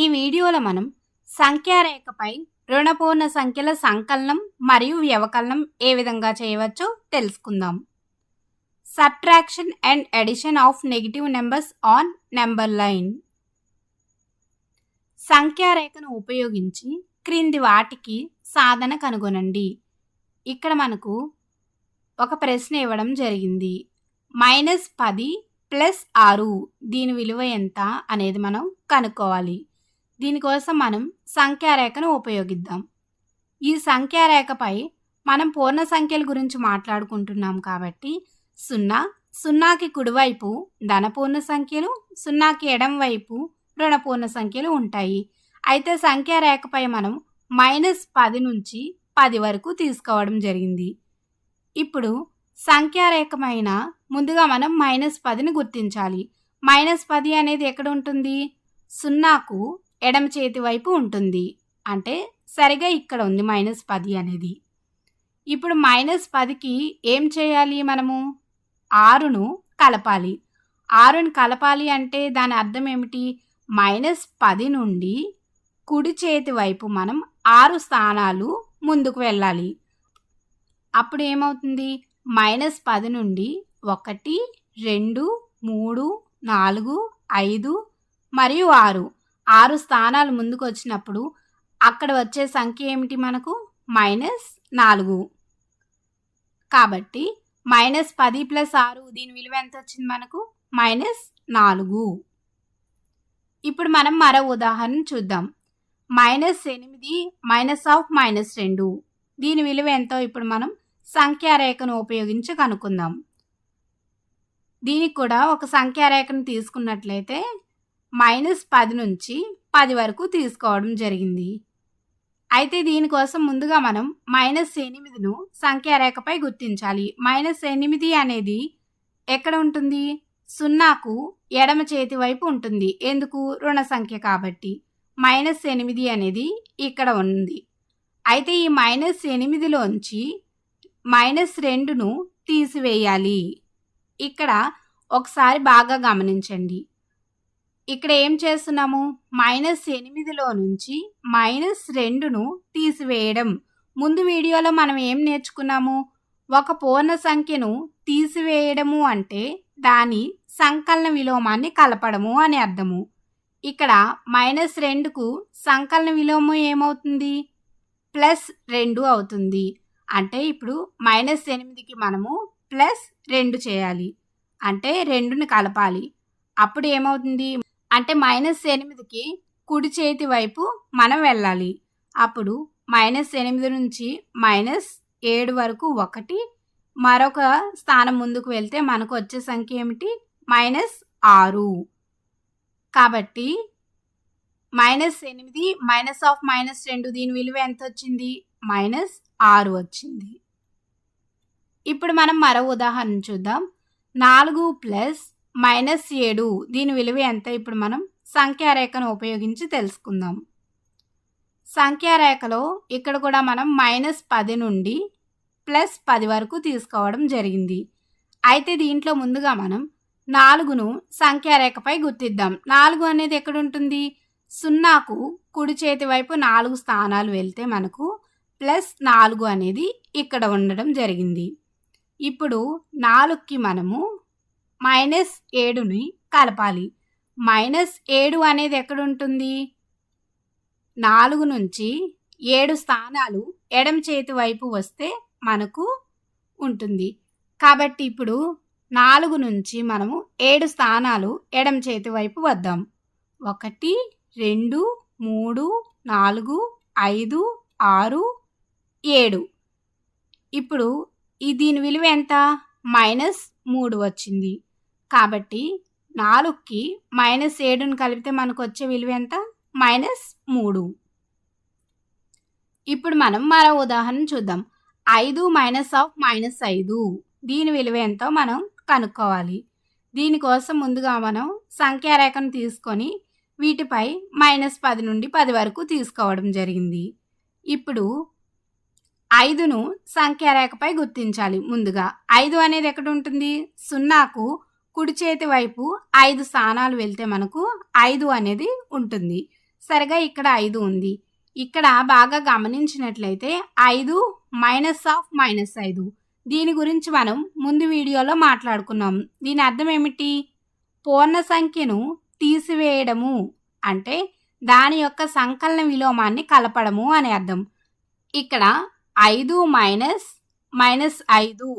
ఈ వీడియోలో మనం సంఖ్యారేఖపై రుణపూర్ణ సంఖ్యల సంకలనం మరియు వ్యవకలనం ఏ విధంగా చేయవచ్చో తెలుసుకుందాం. Subtraction and addition of negative numbers on number line. సంఖ్యారేఖను ఉపయోగించి క్రింది వాటికి సాధన కనుగొనండి. ఇక్కడ మనకు ఒక ప్రశ్న ఇవ్వడం జరిగింది. -10 + 6 దీని విలువ ఎంత అనేది మనం కనుక్కోవాలి. దీనికోసం మనం సంఖ్యారేఖను ఉపయోగిద్దాం. ఈ సంఖ్యారేఖపై మనం పూర్ణ సంఖ్యల గురించి మాట్లాడుకుంటున్నాం కాబట్టి 0, 0కి కుడివైపు ధనపూర్ణ సంఖ్యలు, 0కి ఎడమ వైపు రుణపూర్ణ సంఖ్యలు ఉంటాయి. అయితే సంఖ్యారేఖపై మనం -10 నుంచి 10 వరకు తీసుకోవడం జరిగింది. ఇప్పుడు సంఖ్యారేఖమైన ముందుగా మనం -10ని గుర్తించాలి. -10 అనేది ఎక్కడ ఉంటుంది? 0కు ఎడమ చేతి వైపు ఉంటుంది. అంటే సరిగా ఇక్కడ ఉంది -10 అనేది. ఇప్పుడు -10కి ఏం చేయాలి? మనము 6ను కలపాలి. 6ని కలపాలి అంటే దాని అర్థం ఏమిటి? -10 నుండి కుడి చేతి వైపు మనం 6 స్థానాలు ముందుకు వెళ్ళాలి. అప్పుడు ఏమవుతుంది? -10 నుండి 1, 2, 3, 4, 5 మరియు 6 స్థానాలు ముందుకు వచ్చినప్పుడు అక్కడ వచ్చే సంఖ్య ఏమిటి? మనకు -4. కాబట్టి -10 + 6 దీని విలువ ఎంత వచ్చింది మనకు? -4. ఇప్పుడు మనం మరో ఉదాహరణ చూద్దాం. -8 -2 దీని విలువ ఎంతో ఇప్పుడు మనం సంఖ్యారేఖను ఉపయోగించి కనుక్కుందాం. దీనికి కూడా ఒక సంఖ్యారేఖను తీసుకున్నట్లయితే -10 నుంచి 10 వరకు తీసుకోవడం జరిగింది. అయితే దీనికోసం ముందుగా మనం -8ను సంఖ్యారేఖపై గుర్తించాలి. -8 అనేది ఎక్కడ ఉంటుంది? 0కు ఎడమ చేతి వైపు ఉంటుంది. ఎందుకు? రుణ సంఖ్య కాబట్టి. -8 అనేది ఇక్కడ ఉంది. అయితే ఈ -8లోంచి -2ను తీసివేయాలి. ఇక్కడ ఒకసారి బాగా గమనించండి. ఇక్కడ ఏం చేస్తున్నాము? -8లో నుంచి -2ను తీసివేయడం. ముందు వీడియోలో మనం ఏం నేర్చుకున్నాము? ఒక పూర్ణ సంఖ్యను తీసివేయడము అంటే దాని సంకలన విలోమాన్ని కలపడము అని అర్థము. ఇక్కడ -2కు సంకలన విలోమం ఏమవుతుంది? +2 అవుతుంది. అంటే ఇప్పుడు -8కి మనము +2 చేయాలి. అంటే 2ని కలపాలి. అప్పుడు ఏమవుతుంది? అంటే -8కి కుడి చేతి వైపు మనం వెళ్ళాలి. అప్పుడు -8 నుంచి -7 వరకు 1, మరొక స్థానం ముందుకు వెళ్తే మనకు వచ్చే సంఖ్య ఏమిటి? -6. కాబట్టి -8 -2 దీని విలువ ఎంత వచ్చింది? -6 వచ్చింది. ఇప్పుడు మనం మరో ఉదాహరణ చూద్దాం. 4 + -7 దీని విలువ ఎంత? ఇప్పుడు మనం సంఖ్యారేఖను ఉపయోగించి తెలుసుకుందాం. సంఖ్యారేఖలో ఇక్కడ కూడా మనం -10 నుండి +10 వరకు తీసుకోవడం జరిగింది. అయితే దీంట్లో ముందుగా మనం 4ను సంఖ్యారేఖపై గుర్తిద్దాం. 4 అనేది ఎక్కడ ఉంటుంది? 0కు కుడి చేతి వైపు 4 స్థానాలు వెళ్తే మనకు +4 అనేది ఇక్కడ ఉండడం జరిగింది. ఇప్పుడు 4కి మనము -7ని కలపాలి. -7 అనేది ఎక్కడ ఉంటుంది? 4 నుంచి 7 స్థానాలు ఎడమ చేతి వైపు వస్తే మనకు ఉంటుంది. కాబట్టి ఇప్పుడు 4 నుంచి మనము 7 స్థానాలు ఎడమ చేతి వైపు వద్దాం. 1, 2, 3, 4, 5, 6, 7. ఇప్పుడు దీని విలువ ఎంత? -3 వచ్చింది. కాబట్టి 4కి -7ను కలిపితే మనకు వచ్చే విలువ ఎంత? -3. ఇప్పుడు మనం మరో ఉదాహరణ చూద్దాం. 5 -5 దీని విలువ ఎంతో మనం కనుక్కోవాలి. దీనికోసం ముందుగా మనం సంఖ్యారేఖను తీసుకొని వీటిపై -10 నుండి 10 వరకు తీసుకోవడం జరిగింది. ఇప్పుడు 5ను సంఖ్యారేఖపై గుర్తించాలి. ముందుగా 5 అనేది ఎక్కడ ఉంటుంది? 0కు కుడి చేతి వైపు 5 స్థానాలు వెళ్తే మనకు 5 అనేది ఉంటుంది. సరిగా ఇక్కడ 5 ఉంది. ఇక్కడ బాగా గమనించినట్లయితే 5 -5 దీని గురించి మనం ముందు వీడియోలో మాట్లాడుకున్నాం. దీని అర్థం ఏమిటి? పూర్ణ సంఖ్యను తీసివేయడము అంటే దాని యొక్క సంకలన విలోమాన్ని కలపడము అని అర్థం. ఇక్కడ 5 -5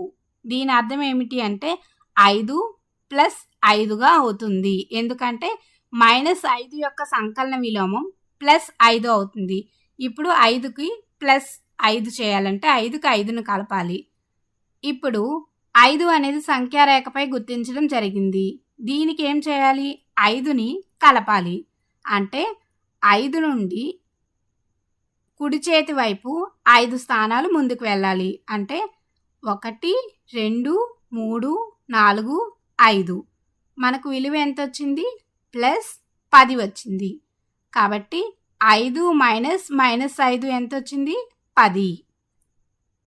దీని అర్థం ఏమిటి అంటే 5 ప్లస్ 5గా అవుతుంది. ఎందుకంటే -5 యొక్క సంకలన విలోమం +5 అవుతుంది. ఇప్పుడు 5కి +5 చేయాలంటే 5కి 5ను కలపాలి. ఇప్పుడు 5 అనేది సంఖ్యారేఖపై గుర్తించడం జరిగింది. దీనికి ఏం చేయాలి? 5ని కలపాలి. అంటే 5 నుండి కుడి చేతి వైపు 5 స్థానాలు ముందుకు వెళ్ళాలి. అంటే 1, 2, 3, 4, 5 మనకు విలువ ఎంత వచ్చింది? +10 వచ్చింది. కాబట్టి 5 -5 ఎంత వచ్చింది? 10.